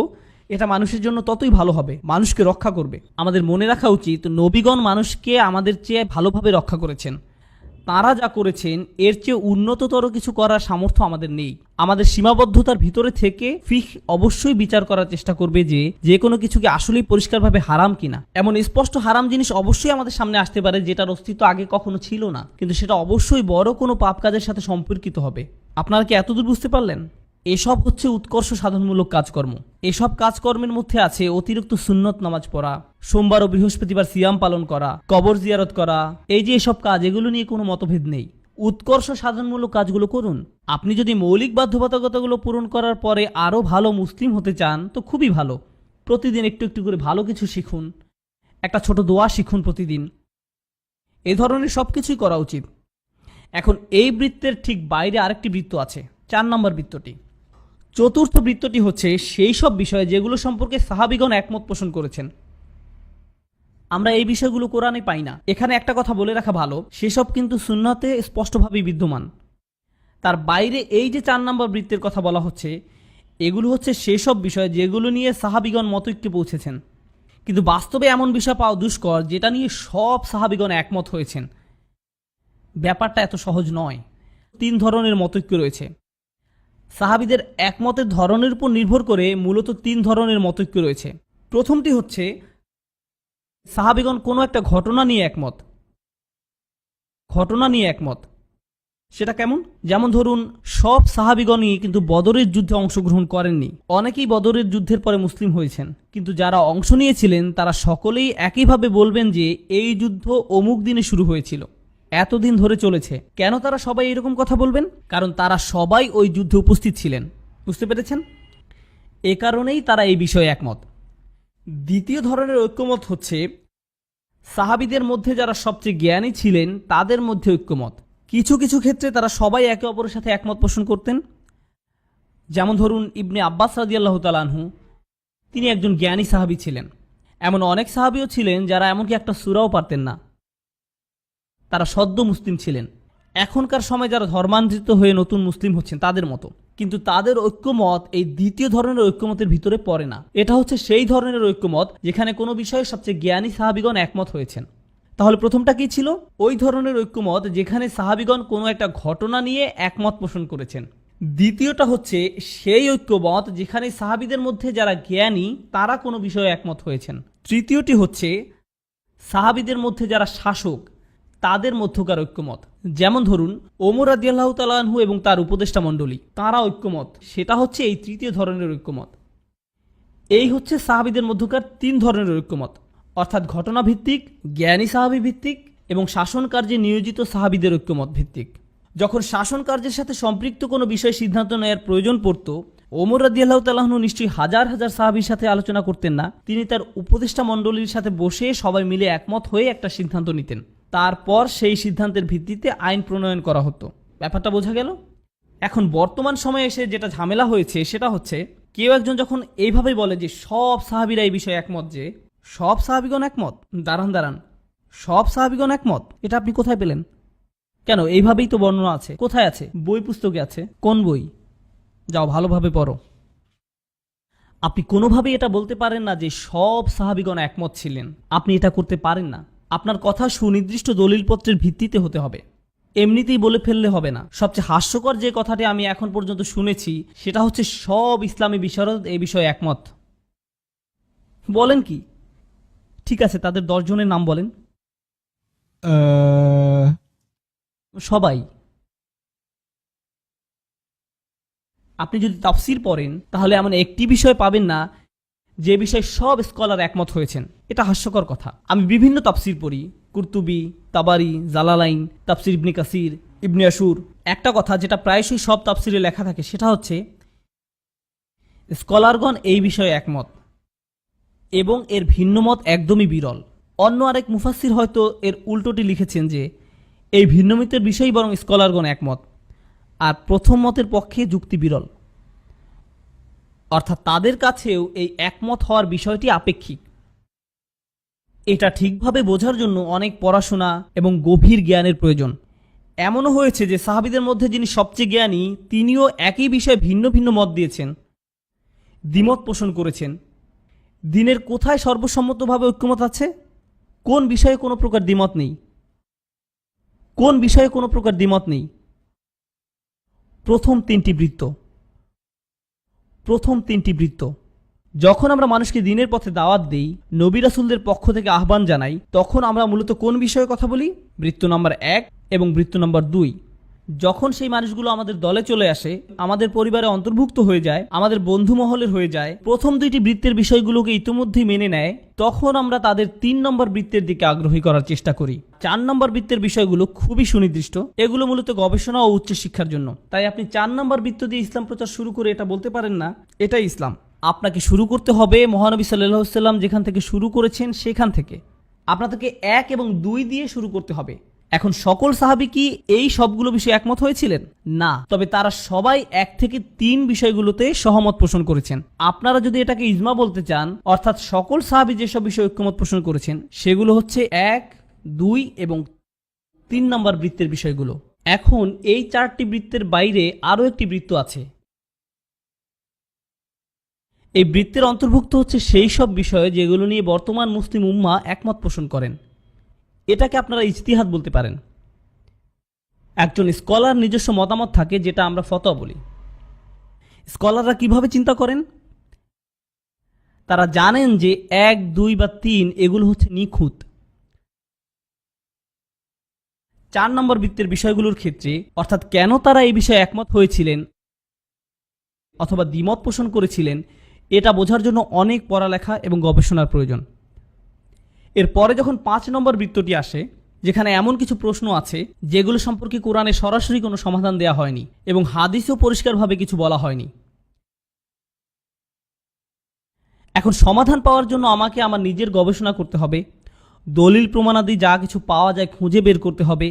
এটা মানুষের জন্য ততই ভালো হবে, মানুষকে রক্ষা করবে। আমাদের মনে রাখা উচিত নবীগণ মানুষকে আমাদের চেয়ে ভালোভাবে রক্ষা করেছেন। তাঁরা যা করেছেন এর চেয়ে উন্নততর কিছু করার সামর্থ্য আমাদের নেই। আমাদের সীমাবদ্ধতার ভিতরে থেকে ফিকহ অবশ্যই বিচার করার চেষ্টা করবে যে কোনো কিছুকে আসলেই পরিষ্কারভাবে হারাম কিনা। এমন স্পষ্ট হারাম জিনিস অবশ্যই আমাদের সামনে আসতে পারে যেটার অস্তিত্ব আগে কখনো ছিল না, কিন্তু সেটা অবশ্যই বড় কোনো পাপ কাজের সাথে সম্পর্কিত হবে। আপনারা কি এতদূর বুঝতে পারলেন? এসব হচ্ছে উৎকর্ষ সাধনমূলক কাজকর্ম। এসব কাজকর্মের মধ্যে আছে অতিরিক্ত সুন্নত নামাজ পড়া, সোমবার ও বৃহস্পতিবার সিয়াম পালন করা, কবর জিয়ারত করা। এই যে এসব কাজ, এগুলো নিয়ে কোনো মতভেদ নেই। উৎকর্ষ সাধনমূলক কাজগুলো করুন। আপনি যদি মৌলিক বাধ্যবাধকতাগুলো পূরণ করার পরে আরও ভালো মুসলিম হতে চান তো খুবই ভালো। প্রতিদিন একটু একটু করে ভালো কিছু শিখুন, একটা ছোট দোয়া শিখুন প্রতিদিন। এ ধরনের সব কিছুই করা উচিত। এখন এই বৃত্তের ঠিক বাইরে আরেকটি বৃত্ত আছে, 4 নম্বর বৃত্তটি। চতুর্থ বৃত্তটি হচ্ছে সেই সব বিষয় যেগুলো সম্পর্কে সাহাবীগণ একমত পোষণ করেছেন। আমরা এই বিষয়গুলো কোরআনে পাই না। এখানে একটা কথা বলে রাখা ভালো, সেসব কিন্তু সুন্নাতে স্পষ্টভাবেই বিদ্যমান। তার বাইরে এই যে 4 নম্বর বৃত্তের কথা বলা হচ্ছে, এগুলো হচ্ছে সেসব বিষয় যেগুলো নিয়ে সাহাবীগণ মতৈক্যে পৌঁছেছেন। কিন্তু বাস্তবে এমন বিষয় পাওয়া দুষ্কর যেটা নিয়ে সব সাহাবীগণ একমত হয়েছেন। ব্যাপারটা এত সহজ নয়। 3 ধরনের মতৈক্য রয়েছে। সাহাবীদের একমতের ধরনের উপর নির্ভর করে মূলত 3 ধরনের মতৈক্য রয়েছে। প্রথমটি হচ্ছে সাহাবীগণ কোনো একটা ঘটনা নিয়ে একমত। সেটা কেমন? যেমন ধরুন, সব সাহাবীগণই কিন্তু বদরের যুদ্ধে অংশগ্রহণ করেননি। অনেকেই বদরের যুদ্ধের পরে মুসলিম হয়েছেন, কিন্তু যারা অংশ নিয়েছিলেন তারা সকলেই একইভাবে বলবেন যে এই যুদ্ধ অমুক দিনে শুরু হয়েছিল, এতদিন ধরে চলেছে। কেন তারা সবাই এরকম কথা বলবেন? কারণ তারা সবাই ওই যুদ্ধে উপস্থিত ছিলেন। বুঝতে পেরেছেন? এ কারণেই তারা এই বিষয়ে একমত। দ্বিতীয় ধরনের ঐক্যমত হচ্ছে সাহাবীদের মধ্যে যারা সবচেয়ে জ্ঞানী ছিলেন তাদের মধ্যে ঐক্যমত। কিছু কিছু ক্ষেত্রে তারা সবাই একে অপরের সাথে একমত পোষণ করতেন। যেমন ধরুন, ইবনে আব্বাস রাদিয়াল্লাহু তাআলা আনহু, তিনি একজন জ্ঞানী সাহাবী ছিলেন। এমন অনেক সাহাবীও ছিলেন যারা এমনকি একটা সূরাও পারতেন না, তারা সদ্য মুসলিম ছিলেন। এখনকার সময় যারা ধর্মান্তরিত হয়ে নতুন মুসলিম হচ্ছেন তাদের মতো। কিন্তু তাদের ঐক্যমত এই দ্বিতীয় ধরনের ঐক্যমতের ভিতরে পড়ে না। এটা হচ্ছে সেই ধরনের ঐক্যমত যেখানে কোনো বিষয়ে সবচেয়ে জ্ঞানী সাহাবীগণ একমত হয়েছেন। তাহলে প্রথমটা কি ছিল? ওই ধরনের ঐক্যমত যেখানে সাহাবীগণ কোনো একটা ঘটনা নিয়ে একমত পোষণ করেছেন। দ্বিতীয়টা হচ্ছে সেই ঐক্যমত যেখানে সাহাবীদের মধ্যে যারা জ্ঞানী তারা কোনো বিষয়ে একমত হয়েছেন। তৃতীয়টি হচ্ছে সাহাবীদের মধ্যে যারা শাসক তাদের মধ্যকার ঐক্যমত। যেমন ধরুন, ওমর রাদিয়াল্লাহু তাআলা আনহু এবং তার উপদেষ্টা মণ্ডলী, তারা ঐক্যমত। সেটা হচ্ছে এই তৃতীয় ধরনের ঐক্যমত। এই হচ্ছে সাহাবীদের মধ্যকার 3 ধরনের ঐক্যমত, অর্থাৎ ঘটনা ভিত্তিক, জ্ঞানী সাহাবী ভিত্তিক এবং শাসন কার্যে নিয়োজিত সাহাবীদের ঐক্যমত ভিত্তিক। যখন শাসন কার্যের সাথে সম্পৃক্ত কোনো বিষয়ে সিদ্ধান্ত নেওয়ার প্রয়োজন পড়ত, ওমর রাদিয়াল্লাহু তাআলা আনহু নিশ্চয়ই হাজার হাজার সাহাবীর সাথে আলোচনা করতেন না। তিনি তার উপদেষ্টা মণ্ডলীর সাথে বসে সবাই মিলে একমত হয়ে একটা সিদ্ধান্ত নিতেন। তারপর সেই সিদ্ধান্তের ভিত্তিতে আইন প্রণয়ন করা হতো। ব্যাপারটা বোঝা গেল? এখন বর্তমান সময়ে এসে যেটা ঝামেলা হয়েছে সেটা হচ্ছে, কেউ একজন যখন এইভাবে বলে যে সব সাহাবীরা এই বিষয়ে একমত, যে সব সাহাবীগণ একমত, দাঁড়ান, সব সাহাবীগণ একমত, এটা আপনি কোথায় পেলেন? কেন, এইভাবেই তো বর্ণনা আছে। কোথায় আছে? বই পুস্তকে আছে। কোন বই? যাও ভালোভাবে পড়ো। আপনি কোনোভাবেই এটা বলতে পারেন না যে সব সাহাবীগণ একমত ছিলেন। আপনি এটা করতে পারেন না। আপনার কথা সুনির্দিষ্ট দলিলপত্রের ভিত্তিতে হতে হবে, এমনিতেই বলে ফেললে হবে না। সবচেয়ে হাস্যকর যে কথাটি আমি এখন পর্যন্ত শুনেছি সেটা হচ্ছে সব ইসলামী বিশারদ এই বিষয়ে একমত। বলেন কি? ঠিক আছে, তাদের 10 জনের নাম বলেন। সবাই। আপনি যদি তাফসির পড়েন তাহলে এমন একটি বিষয় পাবেন না যে বিষয়ে সব স্কলার একমত হয়েছেন। এটা হাস্যকর কথা। আমি বিভিন্ন তাফসির পড়ি, কুরতুবি, তাবারি, জালালাইন, তাফসির ইবনে কাসির, ইবনে আশুর। একটা কথা যেটা প্রায়শই সব তাফসিরে লেখা থাকে সেটা হচ্ছে স্কলারগণ এই বিষয়ে একমত এবং এর ভিন্নমত একদমই বিরল। অন্য আরেক মুফাসসির হয়তো এর উল্টোটি লিখেছেন যে এই ভিন্ন মতের বিষয়েই বরং স্কলারগণ একমত, আর প্রথম মতের পক্ষে যুক্তি বিরল। অর্থাৎ তাদের কাছেও এই একমত হওয়ার বিষয়টি আপেক্ষিক। এটা ঠিকভাবে বোঝার জন্য অনেক পড়াশোনা এবং গভীর জ্ঞানের প্রয়োজন। এমনও হয়েছে যে সাহাবীদের মধ্যে যিনি সবচেয়ে জ্ঞানী, তিনিও একই বিষয়ে ভিন্ন ভিন্ন মত দিয়েছেন, দ্বিমত পোষণ করেছেন। দিনের কোথায় সর্বসম্মতভাবে ঐক্যমত আছে? কোন বিষয়ে কোনো প্রকার দ্বিমত নেই? কোন বিষয়ে কোনো প্রকার দ্বিমত নেই? প্রথম তিনটি বৃত্ত। প্রথম তিনটি বৃত্ত। যখন আমরা মানুষকে দ্বীনের পথে দাওয়াত দেই, নবী রাসূলদের পক্ষ থেকে আহ্বান জানাই, তখন আমরা মূলত কোন বিষয়ে কথা বলি? বৃত্ত নম্বর 1 এবং বৃত্ত নম্বর 2। যখন সেই মানুষগুলো আমাদের দলে চলে আসে, আমাদের পরিবারে অন্তর্ভুক্ত হয়ে যায়, আমাদের বন্ধু মহলের হয়ে যায়, প্রথম দুইটি বৃত্তের বিষয়গুলোকে ইতিমধ্যেই মেনে নেয়, তখন আমরা তাদের 3 নম্বর বৃত্তের দিকে আগ্রহী করার চেষ্টা করি। 4 নম্বর বৃত্তের বিষয়গুলো খুবই সুনির্দিষ্ট, এগুলো মূলত গবেষণা ও উচ্চশিক্ষার জন্য। তাই আপনি 4 নম্বর বৃত্ত দিয়ে ইসলাম প্রচার শুরু করে এটা বলতে পারেন না এটাই ইসলাম। আপনাকে শুরু করতে হবে মহানবী সাল্লাল্লাহু আলাইহি ওয়াসাল্লাম যেখান থেকে শুরু করেছেন সেখান থেকে। আপনাদেরকে 1 এবং 2 দিয়ে শুরু করতে হবে। এখন সকল সাহাবী কি এই সবগুলো বিষয়ে একমত হয়েছিলেন? না, তবে তারা সবাই 1 থেকে 3 বিষয়গুলোতে সহমত পোষণ করেছেন। আপনারা যদি এটাকে ইজমা বলতে চান, অর্থাৎ সকল সাহাবী যেসব বিষয়ে ঐক্যমত পোষণ করেছেন, সেগুলো হচ্ছে 1, 2 এবং 3 নম্বর বৃত্তের বিষয়গুলো। এখন এই 4টি বৃত্তের বাইরে আরও একটি বৃত্ত আছে। এই বৃত্তের অন্তর্ভুক্ত হচ্ছে সেই সব বিষয় যেগুলো নিয়ে বর্তমান মুসলিম উম্মাহ একমত পোষণ করেন। এটাকে আপনারা ইজতিহাদ বলতে পারেন। একজন স্কলার নিজস্ব মতামত থাকে, যেটা আমরা ফতোয়া বলি। স্কলাররা কিভাবে চিন্তা করেন? তারা জানেন যে 1, 2 বা 3 এগুলো হচ্ছে নিখুঁত। 4 নম্বর বৃত্তের বিষয়গুলোর ক্ষেত্রে, অর্থাৎ কেন তারা এই বিষয়ে একমত হয়েছিলেন অথবা দ্বিমত পোষণ করেছিলেন, এটা বোঝার জন্য অনেক পড়ালেখা এবং গবেষণার প্রয়োজন। এরপরে যখন 5 নম্বর বৃত্তটি আসে, যেখানে এমন কিছু প্রশ্ন আছে যেগুলো সম্পর্কে কোরআনে সরাসরি কোনো সমাধান দেওয়া হয়নি এবং হাদিসেও পরিষ্কারভাবে কিছু বলা হয়নি। এখন সমাধান পাওয়ার জন্য আমাকে আমার নিজের গবেষণা করতে হবে, দলিল প্রমাণাদি যা কিছু পাওয়া যায় খুঁজে বের করতে হবে।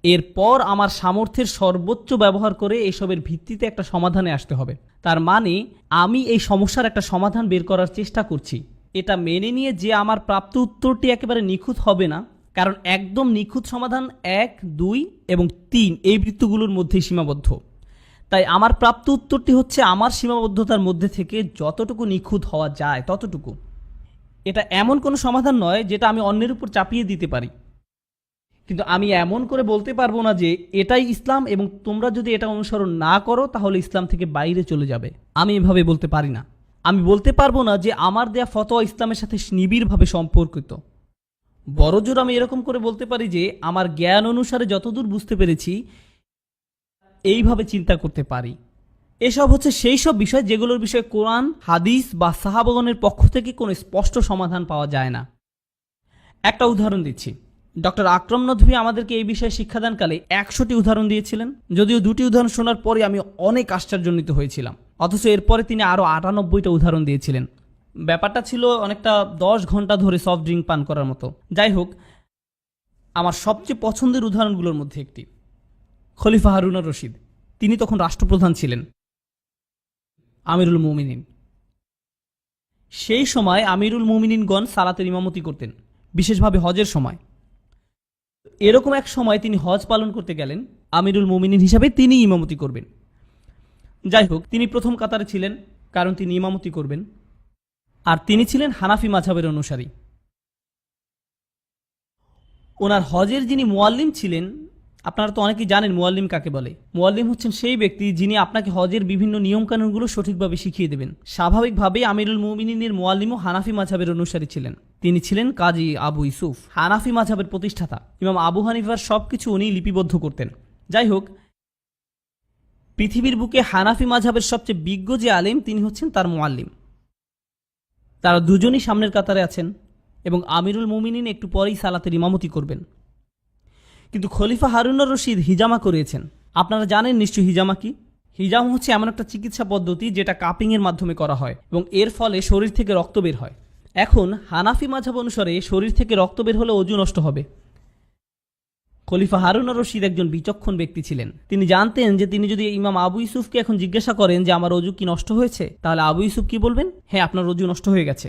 এরপর আমার সামর্থ্যের সর্বোচ্চ ব্যবহার করে এসবের ভিত্তিতে একটা সমাধানে আসতে হবে। তার মানে আমি এই সমস্যার একটা সমাধান বের করার চেষ্টা করছি। এটা মেনে নিয়ে যে আমার প্রাপ্ত উত্তরটি একেবারে নিখুঁত হবে না, কারণ একদম নিখুঁত সমাধান 1, 2 এবং 3 এই বৃত্তগুলোর মধ্যেই সীমাবদ্ধ। তাই আমার প্রাপ্ত উত্তরটি হচ্ছে আমার সীমাবদ্ধতার মধ্যে থেকে যতটুকু নিখুঁত হওয়া যায় ততটুকু। এটা এমন কোনো সমাধান নয় যেটা আমি অন্যের উপর চাপিয়ে দিতে পারি, কিন্তু আমি এমন করে বলতে পারবো না যে এটাই ইসলাম এবং তোমরা যদি এটা অনুসরণ না করো তাহলে ইসলাম থেকে বাইরে চলে যাবে। আমি এভাবে বলতে পারি না। আমি বলতে পারবো না যে আমার দেয়া ফতোয়া ইসলামের সাথে নিবিড়ভাবে সম্পর্কিত। বড়জোর আমি এরকম করে বলতে পারি যে আমার জ্ঞান অনুসারে যতদূর বুঝতে পেরেছি এইভাবে চিন্তা করতে পারি। এসব হচ্ছে সেই সব বিষয় যেগুলোর বিষয়ে কোরআন, হাদিস বা সাহাবাগণের পক্ষ থেকে কোনো স্পষ্ট সমাধান পাওয়া যায় না। একটা উদাহরণ দিচ্ছি। ডক্টর আকরাম নদভী আমাদেরকে এই বিষয়ে শিক্ষাদানকালে 100টি উদাহরণ দিয়েছিলেন। যদিও 2টি উদাহরণ শোনার পরে আমি অনেক আশ্চর্যান্বিত হয়েছিলাম, অথচ এরপরে তিনি আরও 98টা উদাহরণ দিয়েছিলেন। ব্যাপারটা ছিল অনেকটা 10 ঘন্টা ধরে সফট ড্রিঙ্ক পান করার মতো। যাই হোক, আমার সবচেয়ে পছন্দের উদাহরণগুলোর মধ্যে একটি খলিফা হারুন আর রশিদ। তিনি তখন রাষ্ট্রপ্রধান ছিলেন, আমিরুল মুমিনিন। সেই সময় আমিরুল মুমিনিনগণ সালাতের ইমামতি করতেন, বিশেষভাবে হজের সময়। এরকম এক সময় তিনি হজ পালন করতে গেলেন, আমিরুল মুমিনিন হিসাবে তিনি ইমামতি করবেন। যাই হোক, তিনি প্রথম কাতারে ছিলেন কারণ তিনি ইমামতি করবেন, আর তিনি ছিলেন হানাফি মাযহাবের অনুসারী। ওনার হজের যিনি মুয়াল্লিম ছিলেন, আপনারা তো অনেকেই জানেন মুয়াল্লিম কাকে বলে। মুয়াল্লিম হচ্ছেন সেই ব্যক্তি যিনি আপনাকে হজের বিভিন্ন নিয়মকানুনগুলো সঠিকভাবে শিখিয়ে দেবেন। স্বাভাবিকভাবেই আমিরুল মুমিনিনের মুয়াল্লিমও হানাফি মাযহাবের অনুসারী ছিলেন। তিনি ছিলেন কাজী আবু ইউসুফ, হানাফি মাযহাবের প্রতিষ্ঠাতা। ইমাম আবু হানিফার সবকিছু উনি লিপিবদ্ধ করতেন। যাই হোক, পৃথিবীর বুকে হানাফি মাযহাবের সবচেয়ে বিজ্ঞ যে আলেম, তিনি হচ্ছেন তার মুয়াল্লিম। তারা দুজনই সামনের কাতারে আছেন এবং আমিরুল মুমিনিন একটু পরেই সালাতের ইমামতি করবেন। কিন্তু খলিফা হারুন আর রশিদ হিজামা করিয়েছেন। আপনারা জানেন নিশ্চয়ই হিজামা কি? হিজামা হচ্ছে এমন একটা চিকিৎসা পদ্ধতি যেটা কাপিংয়ের মাধ্যমে করা হয় এবং এর ফলে শরীর থেকে রক্ত বের হয়। এখন হানাফি মাযহাব অনুসারে শরীর থেকে রক্ত বের হলে ওযু নষ্ট হবে। খলিফা হারুন আর রশিদ একজন বিচক্ষণ ব্যক্তি ছিলেন। তিনি জানতেন যে তিনি যদি ইমাম আবু ইউসুফকে এখন জিজ্ঞাসা করেন যে আমার অজু কি নষ্ট হয়েছে, তাহলে আবু ইউসুফ কি বলবেন? হ্যাঁ, আপনার অজু নষ্ট হয়ে গেছে।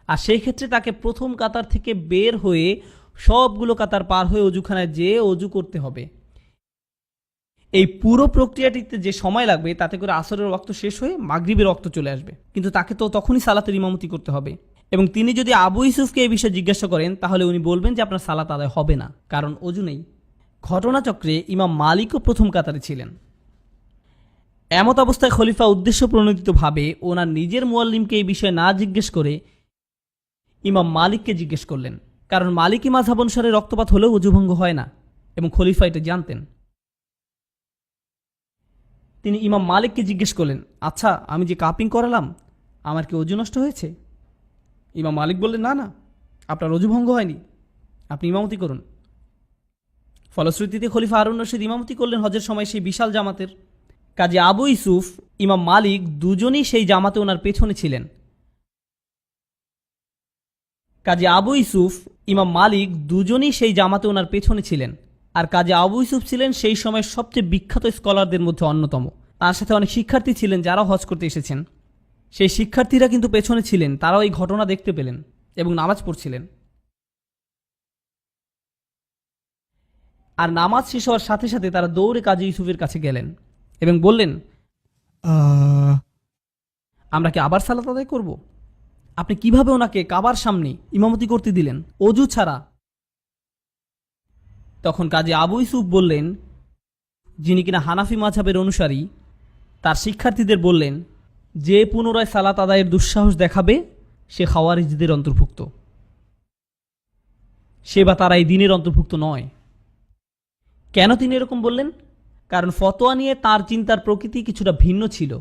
আর সেই ক্ষেত্রে তাকে প্রথম কাতার থেকে বের হয়ে সবগুলো কাতার পার হয়ে অজুখানায় যেয়ে অজু করতে হবে। এই পুরো প্রক্রিয়াটিতে যে সময় লাগবে তাতে করে আসরের ওয়াক্ত শেষ হয়ে মাগরিবের ওয়াক্ত চলে আসবে, কিন্তু তাকে তো তখনই সালাতের ইমামতি করতে হবে। এবং তিনি যদি আবু ইউসুফকে এই বিষয়ে জিজ্ঞাসা করেন তাহলে উনি বলবেন যে আপনার সালাত আদায় হবে না, কারণ অজু নেই। ঘটনাচক্রে ইমাম মালিকও প্রথম কাতারে ছিলেন। এমত অবস্থায় খলিফা উদ্দেশ্য প্রণোদিতভাবে ওনার নিজের মুয়াল্লিমকে এই বিষয়ে না জিজ্ঞেস করে ইমাম মালিককে জিজ্ঞেস করলেন, কারণ মালিকি মাযহাব অনুসারে রক্তপাত হলেও অজুভঙ্গ হয় না এবং খলিফা এটা জানতেন। তিনি ইমাম মালিককে জিজ্ঞেস করলেন, আচ্ছা আমি যে কাপিং করালাম আমার কি অজু নষ্ট হয়েছে? ইমাম মালিক বললেন, না না, আপনার অজু ভঙ্গ হয়নি, আপনি ইমামতি করুন। ফলশ্রুতিতে খলিফা হারুন রশিদ ইমামতি করলেন হজের সময় সেই বিশাল জামাতের। কাজী আবু ইউসুফ, ইমাম মালিক দুজনই সেই জামাতে ওনার পেছনে ছিলেন। কাজী আবু ইউসুফ, ইমাম মালিক দুজনই সেই জামাতে ওনার পেছনে ছিলেন। আর কাজী আবু ইউসুফ ছিলেন সেই সময়ের সবচেয়ে বিখ্যাত স্কলারদের মধ্যে অন্যতম। তার সাথে অনেক শিক্ষার্থী ছিলেন যারাও হজ করতে এসেছেন। সেই শিক্ষার্থীরা কিন্তু পেছনে ছিলেন, তারাও এই ঘটনা দেখতে পেলেন এবং নামাজ পড়ছিলেন। আর নামাজ শেষ হওয়ার সাথে সাথে তারা দৌড়ে কাজী ইউসুফের কাছে গেলেন এবং বললেন, আমরা কি আবার সালাত আদায় করব? আপনি কিভাবে ওনাকে কাবার সামনে ইমামতি করতে দিলেন অজু ছাড়া? তখন কাজী আবু ইউসুফ বললেন, যিনি কিনা হানাফি মাযহাবের অনুসারী, তার শিক্ষার্থীদের বললেন, যে পুনরায় সালাত আদায়ের দুঃসাহস দেখাবে সে খাওয়ারিজদের অন্তর্ভুক্ত, সে বা তারা এই দিনের অন্তর্ভুক্ত নয়। কেন তিনি এরকম বললেন? কারণ ফতোয়া নিয়ে তার চিন্তার প্রকৃতি কিছুটা ভিন্ন ছিল।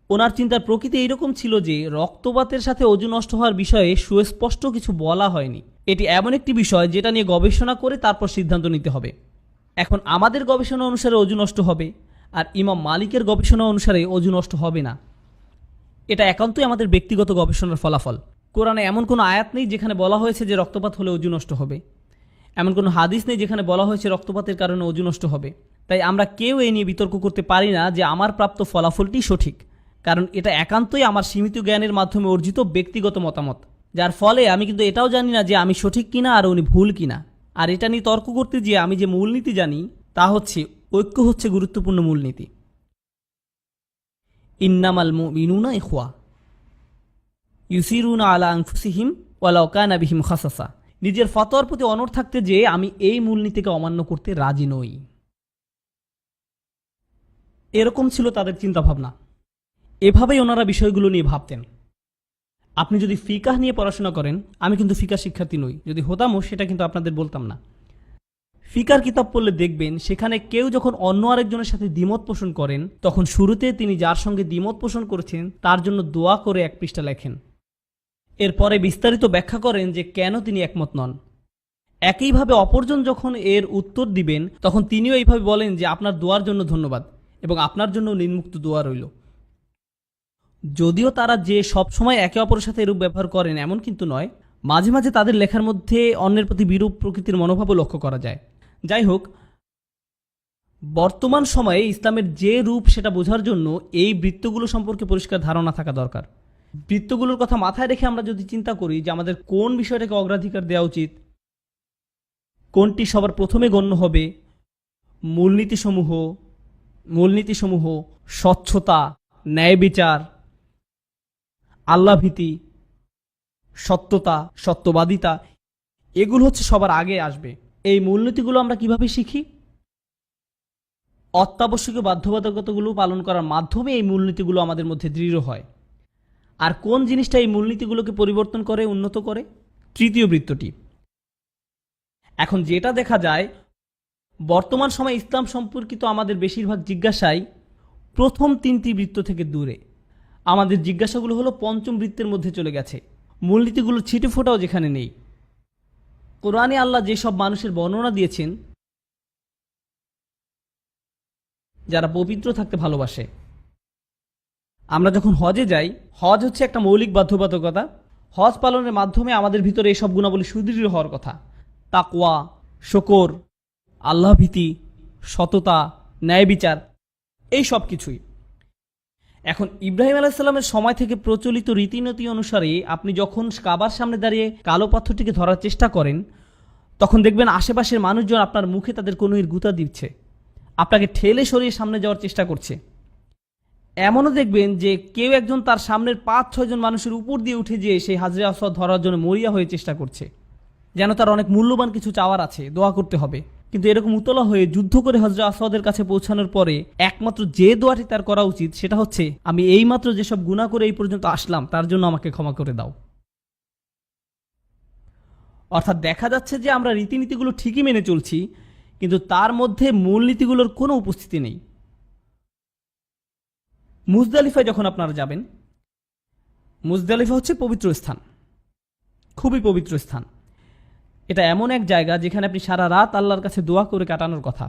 ওনার চিন্তার প্রকৃতি এইরকম ছিল যে রক্তপাতের সাথে অজু নষ্ট হওয়ার বিষয়ে সুস্পষ্ট কিছু বলা হয়নি। এটি এমন একটি বিষয় যেটা নিয়ে গবেষণা করে তারপর সিদ্ধান্ত নিতে হবে। এখন আমাদের গবেষণা অনুসারে অজু নষ্ট হবে, আর ইমাম মালিকের গবেষণা অনুসারে অজু নষ্ট হবে না। এটা একান্তই আমাদের ব্যক্তিগত গবেষণার ফলাফল। কোরআনে এমন কোনো আয়াত নেই যেখানে বলা হয়েছে যে রক্তপাত হলে অজু নষ্ট হবে, এমন কোনো হাদিস নেই যেখানে বলা হয়েছে রক্তপাতের কারণে অজু নষ্ট হবে। তাই আমরা কেউ এই নিয়ে বিতর্ক করতে পারি না যে আমার প্রাপ্ত ফলাফলটি সঠিক, কারণ এটা একান্তই আমার সীমিত জ্ঞানের মাধ্যমে অর্জিত ব্যক্তিগত মতামত, যার ফলে আমি কিন্তু এটাও জানি না যে আমি সঠিক কিনা আর উনি ভুল কিনা। আর এটা নিয়ে তর্ক করতে গিয়ে আমি যে মূলনীতি জানি তা হচ্ছে ঐক্য হচ্ছে গুরুত্বপূর্ণ মূলনীতি। ইন্নামাল মুমিনুনা ইখওয়া ইউসিরুনা আলা আনফুসিহিম ওয়ালাউ কানা বিহিম খাসাসা। নিজের ফতোয়ার প্রতি অনড় থাকতে যে আমি এই মূলনীতিকে অমান্য করতে রাজি নই। এরকম ছিল তাদের চিন্তাভাবনা। এভাবেই ওনারা বিষয়গুলো নিয়ে ভাবতেন। আপনি যদি ফিকাহ নিয়ে পড়াশোনা করেন, আমি কিন্তু ফিকাহ শিক্ষার্থী নই, যদি হতামও সেটা কিন্তু আপনাদের বলতাম না। ফিকার কিতাব পড়লে দেখবেন সেখানে কেউ যখন অন্য আরেকজনের সাথে দ্বিমত পোষণ করেন তখন শুরুতে তিনি যার সঙ্গে দ্বিমত পোষণ করেছেন তার জন্য দোয়া করে এক পৃষ্ঠা লেখেন, এরপরে বিস্তারিত ব্যাখ্যা করেন যে কেন তিনি একমত নন। একইভাবে অপরজন যখন এর উত্তর দিবেন তখন তিনিও এইভাবে বলেন যে আপনার দোয়ার জন্য ধন্যবাদ এবং আপনার জন্য নিম্মুক্ত দোয়া রইল। যদিও তারা যে সবসময় একে অপরের সাথে এরূপ ব্যবহার করেন এমন কিন্তু নয়, মাঝে মাঝে তাদের লেখার মধ্যে অন্যের প্রতি বিরূপ প্রকৃতির মনোভাবও লক্ষ্য করা যায়। যাই হোক, বর্তমান সময়ে ইসলামের যে রূপ সেটা বোঝার জন্য এই বৃত্তগুলো সম্পর্কে পরিষ্কার ধারণা থাকা দরকার। বৃত্তগুলোর কথা মাথায় রেখে আমরা যদি চিন্তা করি যে আমাদের কোন বিষয়টাকে অগ্রাধিকার দেওয়া উচিত, কোনটি সবার প্রথমে গণ্য হবে, মূলনীতিসমূহ স্বচ্ছতা, ন্যায় বিচার, আল্লাহ ভীতি, সত্যতা, সত্যবাদিতা, এগুলো হচ্ছে সবার আগে আসবে। এই মূলনীতিগুলো আমরা কিভাবে শিখি? অত্যাবশ্যকীয় বাধ্যবাধকতাগুলো পালন করার মাধ্যমে এই মূলনীতিগুলো আমাদের মধ্যে দৃঢ় হয়। আর কোন জিনিসটা এই মূলনীতিগুলোকে পরিবর্তন করে, উন্নত করে? তৃতীয় বৃত্তটি। এখন যেটা দেখা যায় বর্তমান সময়ে ইসলাম সম্পর্কিত আমাদের বেশিরভাগ জিজ্ঞাসাই প্রথম তিনটি বৃত্ত থেকে দূরে। আমাদের জিজ্ঞাসাগুলো হলো পঞ্চম বৃত্তের মধ্যে চলে গেছে। মূলনীতিগুলো ছিটে ফোটাও যেখানে নেই। কোরআনে আল্লাহ যেসব মানুষের বর্ণনা দিয়েছেন যারা পবিত্র থাকতে ভালোবাসে, আমরা যখন হজে যাই, হজ হচ্ছে একটা মৌলিক বাধ্যবাধকতা। হজ পালনের মাধ্যমে আমাদের ভিতরে এসব গুণাবলী সুদৃঢ় হওয়ার কথা। তাকওয়া, শুকর, আল্লাহ ভীতি, সততা, ন্যায় বিচার, এই সব কিছুই। এখন ইব্রাহিম আলাইসাল্লামের সময় থেকে প্রচলিত রীতিনীতি অনুসারে আপনি যখন কাবার সামনে দাঁড়িয়ে কালো পাথরটিকে ধরার চেষ্টা করেন, তখন দেখবেন আশেপাশের মানুষজন আপনার মুখে তাদের কনুইয়ের গুঁতা দিচ্ছে, আপনাকে ঠেলে সরিয়ে সামনে যাওয়ার চেষ্টা করছে। এমনও দেখবেন যে কেউ একজন তার সামনের 5-6 জন মানুষের উপর দিয়ে উঠে যেয়ে সেই হাজরে আসওয়াদ ধরার জন্য মরিয়া হয়ে চেষ্টা করছে, যেন তার অনেক মূল্যবান কিছু চাওয়ার আছে, দোয়া করতে হবে। কিন্তু এরকম উতলা হয়ে যুদ্ধ করে হজরত আসওয়াদের কাছে পৌঁছানোর পরে একমাত্র যে দোয়াটি তার করা উচিত সেটা হচ্ছে, আমি এইমাত্র যেসব গুনাহ করে এই পর্যন্ত আসলাম তার জন্য আমাকে ক্ষমা করে দাও। অর্থাৎ দেখা যাচ্ছে যে আমরা রীতিনীতিগুলো ঠিকই মেনে চলছি, কিন্তু তার মধ্যে মূলনীতিগুলোর কোনো উপস্থিতি নেই। মুজদালিফায় যখন আপনারা যাবেন, মুজদালিফা হচ্ছে পবিত্র স্থান, খুবই পবিত্র স্থান। এটা এমন এক জায়গা যেখানে আপনি সারা রাত আল্লাহর কাছে দোয়া করে কাটানোর কথা,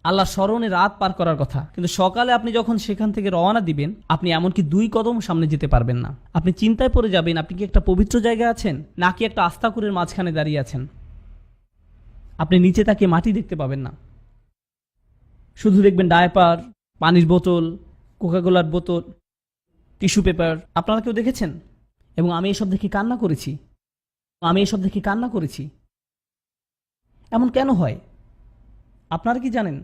আল্লাহর স্মরণে রাত পার করার কথা। কিন্তু সকালে আপনি যখন সেখান থেকে রওনা দিবেন, আপনি এমনকি 2 কদম সামনে যেতে পারবেন না। আপনি চিন্তায় পড়ে যাবেন, আপনি কি একটা পবিত্র জায়গায় আছেন নাকি একটা আস্তাকুরের মাঝখানে দাঁড়িয়ে আছেন। আপনি নিচে তাকিয়ে মাটি দেখতে পাবেন না, শুধু দেখবেন ডায়পার, পানির বোতল, কোকাকোলার বোতল, টিস্যু পেপার। আপনারা কেউ দেখেছেন? এবং আমি এসব দেখে কান্না করেছি। এমন কেন হয় আপনারা কি জানেন?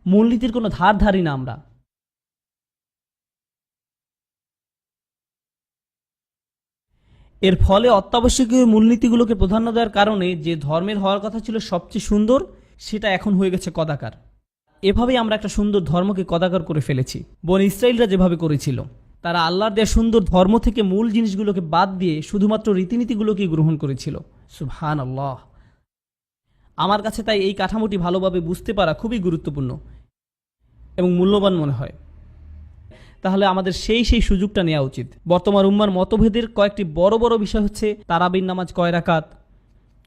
মূলনীতির কোনো ধার ধারি না আমরা। এর ফলে অত্যাবশ্যকীয় মূলনীতিগুলোকে প্রাধান্য দেওয়ার কারণে যে ধর্মের হওয়ার কথা ছিল সবচেয়ে সুন্দর, সেটা এখন হয়ে গেছে কদাকার। এভাবেই আমরা একটা সুন্দর ধর্মকে কদাকার করে ফেলেছি। বনি ইসরাইলরা যেভাবে করেছিল, তারা আল্লাহর দেয়া সুন্দর ধর্ম থেকে মূল জিনিসগুলোকে বাদ দিয়ে শুধুমাত্র রীতিনীতিগুলোকেই গ্রহণ করেছিল। সুবহানাল্লাহ। আমার কাছে তাই এই কাঠামোটি ভালোভাবে বুঝতে পারা খুবই গুরুত্বপূর্ণ এবং মূল্যবান মনে হয়। তাহলে আমাদের সেই সুযোগটা নেওয়া উচিত। বর্তমান উম্মার মতভেদের কয়েকটি বড় বড় বিষয় হচ্ছে, তারাবির নামাজ কয় রাকাত,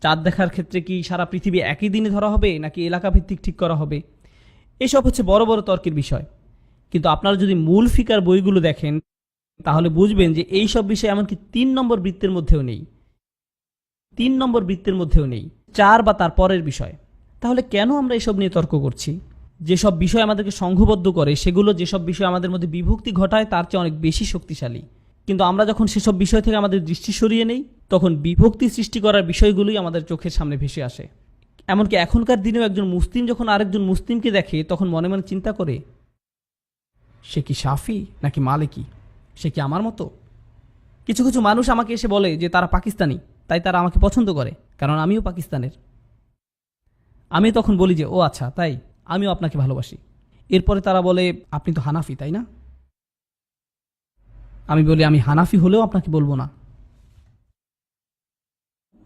চাঁদ দেখার ক্ষেত্রে কি সারা পৃথিবী একই দিনে ধরা হবে নাকি এলাকা ভিত্তিক ঠিক করা হবে, এসব হচ্ছে বড় বড় তর্কের বিষয়। কিন্তু আপনারা যদি মূল ফিকার বইগুলো দেখেন, তাহলে বুঝবেন যে এই সব বিষয় এমনকি 3 নম্বর বৃত্তের মধ্যেও নেই, 4 বা তার পরের বিষয়। তাহলে কেন আমরা এসব নিয়ে তর্ক করছি? যেসব বিষয় আমাদেরকে সংঘবদ্ধ করে, সেগুলো যেসব বিষয় আমাদের মধ্যে বিভক্তি ঘটায় তার চেয়ে অনেক বেশি শক্তিশালী। কিন্তু আমরা যখন সেসব বিষয় থেকে আমাদের দৃষ্টি সরিয়ে নেই, তখন বিভক্তি সৃষ্টি করার বিষয়গুলোই আমাদের চোখের সামনে ভেসে আসে। এমনকি এখনকার দিনেও একজন মুসলিম যখন আরেকজন মুসলিমকে দেখে, তখন মনে মনে চিন্তা করে, সে কি শাফি নাকি মালিকি, সে কি আমার মতো? কিছু কিছু মানুষ আমাকে এসে বলে যে তারা পাকিস্তানি, তাই তারা আমাকে পছন্দ করে, কারণ আমিও পাকিস্তানের। আমি তখন বলি যে ও আচ্ছা, তাই আমিও আপনাকে ভালোবাসি। এরপরে তারা বলে, আপনি তো হানাফি, তাই না? আমি বলি, আমি হানাফি হলেও আপনাকে বলবো না।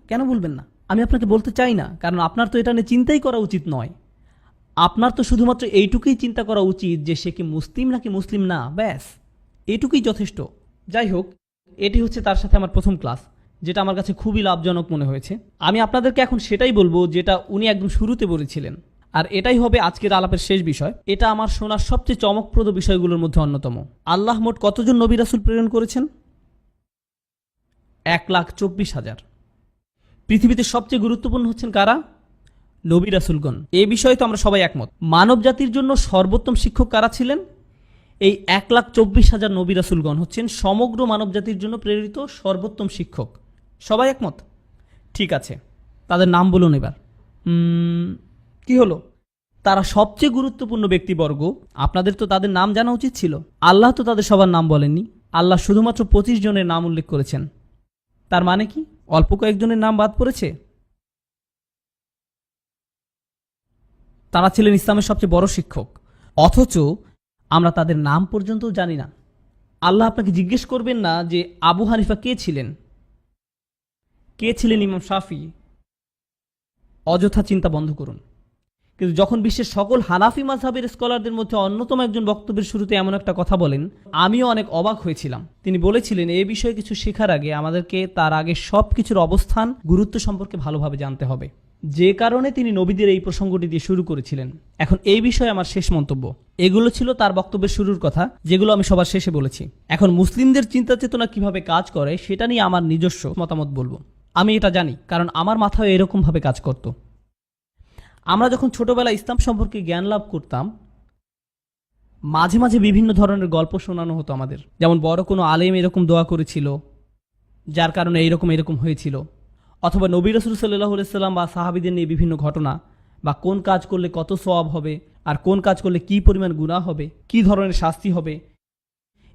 কেন বলবেন না? আমি আপনাকে বলতে চাই না, কারণ আপনার তো এটা নিয়ে চিন্তাই করা উচিত নয়। আপনার তো শুধুমাত্র এইটুকুই চিন্তা করা উচিত যে সে কি মুসলিম নাকি মুসলিম না, ব্যাস এইটুকুই যথেষ্ট। যাই হোক, এটি হচ্ছে তার সাথে আমার প্রথম ক্লাস, যেটা আমার কাছে খুবই লাভজনক মনে হয়েছে। আমি আপনাদেরকে এখন সেটাই বলবো যেটা উনি একদম শুরুতে বলেছিলেন, আর এটাই হবে আজকের আলাপের শেষ বিষয়। এটা আমার শোনার সবচেয়ে চমকপ্রদ বিষয়গুলোর মধ্যে অন্যতম। আল্লাহ মোট কতজন নবী রাসূল প্রেরণ করেছেন? 1,24,000। পৃথিবীতে সবচেয়ে গুরুত্বপূর্ণ হচ্ছেন কারা? নবী রাসূলগণ। এই বিষয়ে তো আমরা সবাই একমত। মানব জাতির জন্য সর্বোত্তম শিক্ষক কারা ছিলেন? এই 1,24,000 নবী রাসূলগণ হচ্ছেন সমগ্র মানব জাতির জন্য প্রেরিত সর্বোত্তম শিক্ষক। সবাই একমত? ঠিক আছে, তাদের নাম বলুন এবার। কি হলো? তারা সবচেয়ে গুরুত্বপূর্ণ ব্যক্তিবর্গ, আপনাদের তো তাদের নাম জানা উচিত ছিল। আল্লাহ তো তাদের সবার নাম বলেননি, আল্লাহ শুধুমাত্র 25 জনের নাম উল্লেখ করেছেন। তার মানে কি অল্প কয়েকজনের নাম বাদ পড়েছে? তারা ছিলেন ইসলামের সবচেয়ে বড় শিক্ষক, অথচ আমরা তাদের নাম পর্যন্তও জানি না। আল্লাহ আপনাকে জিজ্ঞেস করবেন না যে আবু হানিফা কে ছিলেন, কে ছিলেন ইমাম শাফি। অযথা চিন্তা বন্ধ করুন। কিন্তু যখন বিশ্বের সকল হানাফি মাযহাবের স্কলারদের মধ্যে অন্যতম একজন বক্তব্যের শুরুতে এমন একটা কথা বলেন, আমিও অনেক অবাক হয়েছিলাম। তিনি বলেছিলেন, এই বিষয়ে কিছু শেখার আগে আমাদেরকে তার আগে সব কিছুর অবস্থান, গুরুত্ব সম্পর্কে ভালোভাবে জানতে হবে। যে কারণে তিনি নবীদের এই প্রসঙ্গটি দিয়ে শুরু করেছিলেন। এখন এই বিষয়ে আমার শেষ মন্তব্য। এগুলো ছিল তার বক্তব্যের শুরুর কথা, যেগুলো আমি সবার শেষে বলেছি। এখন মুসলিমদের চিন্তা চেতনা কিভাবে কাজ করে সেটা নিয়ে আমার নিজস্ব মতামত বলবো। আমি এটা জানি, কারণ আমার মাথায় এরকম ভাবে কাজ করত। আমরা যখন ছোটবেলায় ইসলাম সম্পর্কে জ্ঞান লাভ করতাম, মাঝে মাঝে বিভিন্ন ধরনের গল্প শোনানো হতো আমাদের। যেমন বড় কোনো আলেম এরকম দোয়া করেছিল, যার কারণে এরকম হয়েছিল, অথবা নবী রাসূল সাল্লাল্লাহু আলাইহি সাল্লাম বা সাহাবীদের নিয়ে বিভিন্ন ঘটনা, বা কোন কাজ করলে কত সওয়াব হবে, আর কোন কাজ করলে কি পরিমাণ গুনাহ হবে, কি ধরনের শাস্তি হবে।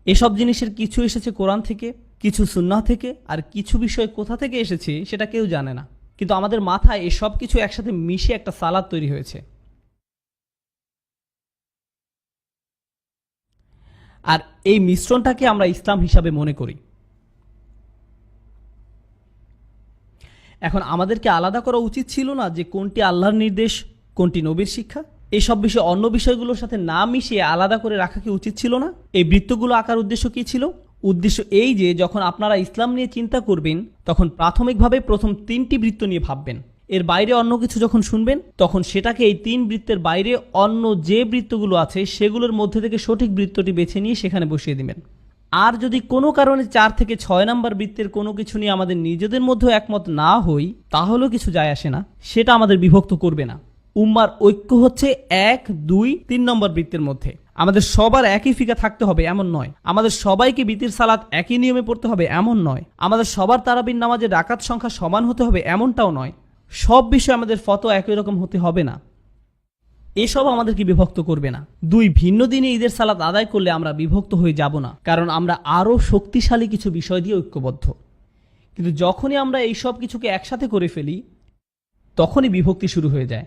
এসব জিনিসের কিছু এসেছে কোরআন থেকে, কিছু সুন্নাহ থেকে, আর কিছু বিষয় কোথা থেকে এসেছে সেটা কেউ জানে না। কিন্তু আমাদের মাথায় এসব কিছু একসাথে মিশে একটা সালাদ তৈরি হয়েছে। আর এই মিশ্রণটাকে আমরা ইসলাম হিসাবে মনে করি। এখন আমাদেরকে আলাদা করা উচিত ছিল না যে কোনটি আল্লাহর নির্দেশ, কোনটি নবীর শিক্ষা? এসব বিষয় অন্য বিষয়গুলোর সাথে না মিশিয়ে আলাদা করে রাখা কি উচিত ছিল না? এই বৃত্তগুলো আঁকার উদ্দেশ্য কি ছিল? উদ্দেশ্য এই যে যখন আপনারা ইসলাম নিয়ে চিন্তা করবেন, তখন প্রাথমিকভাবে প্রথম 3টি বৃত্ত নিয়ে ভাববেন। এর বাইরে অন্য কিছু যখন শুনবেন, তখন সেটাকে এই 3 বৃত্তের বাইরে অন্য যে বৃত্তগুলো আছে সেগুলোর মধ্যে থেকে সঠিক বৃত্তটি বেছে নিয়ে সেখানে বসিয়ে দিবেন। আর যদি কোনো কারণে 4 থেকে 6 নম্বর বৃত্তের কোনো কিছু নিয়ে আমাদের নিজেদের মধ্যে একমত না হই, তাহলেও কিছু যায় আসে না, সেটা আমাদের বিভক্ত করবে না। উম্মার ঐক্য হচ্ছে 1, 2, 3 নম্বর বৃত্তের মধ্যে। আমাদের সবার একই ফিকা থাকতে হবে এমন নয়, আমাদের সবাইকে বিতির সালাত একই নিয়মে পড়তে হবে এমন নয়, আমাদের সবার তারাবির নামাজের রাকাত সংখ্যা সমান হতে হবে এমনটাও নয়, সব বিষয়ে আমাদের ফতোয়া একই রকম হতে হবে না। এসব আমাদেরকে বিভক্ত করবে না। 2 ভিন্ন দিনে ঈদের সালাত আদায় করলে আমরা বিভক্ত হয়ে যাব না, কারণ আমরা আরও শক্তিশালী কিছু বিষয় দিয়ে ঐক্যবদ্ধ। কিন্তু যখনই আমরা এই সব কিছুকে একসাথে করে ফেলি, তখনই বিভক্তি শুরু হয়ে যায়।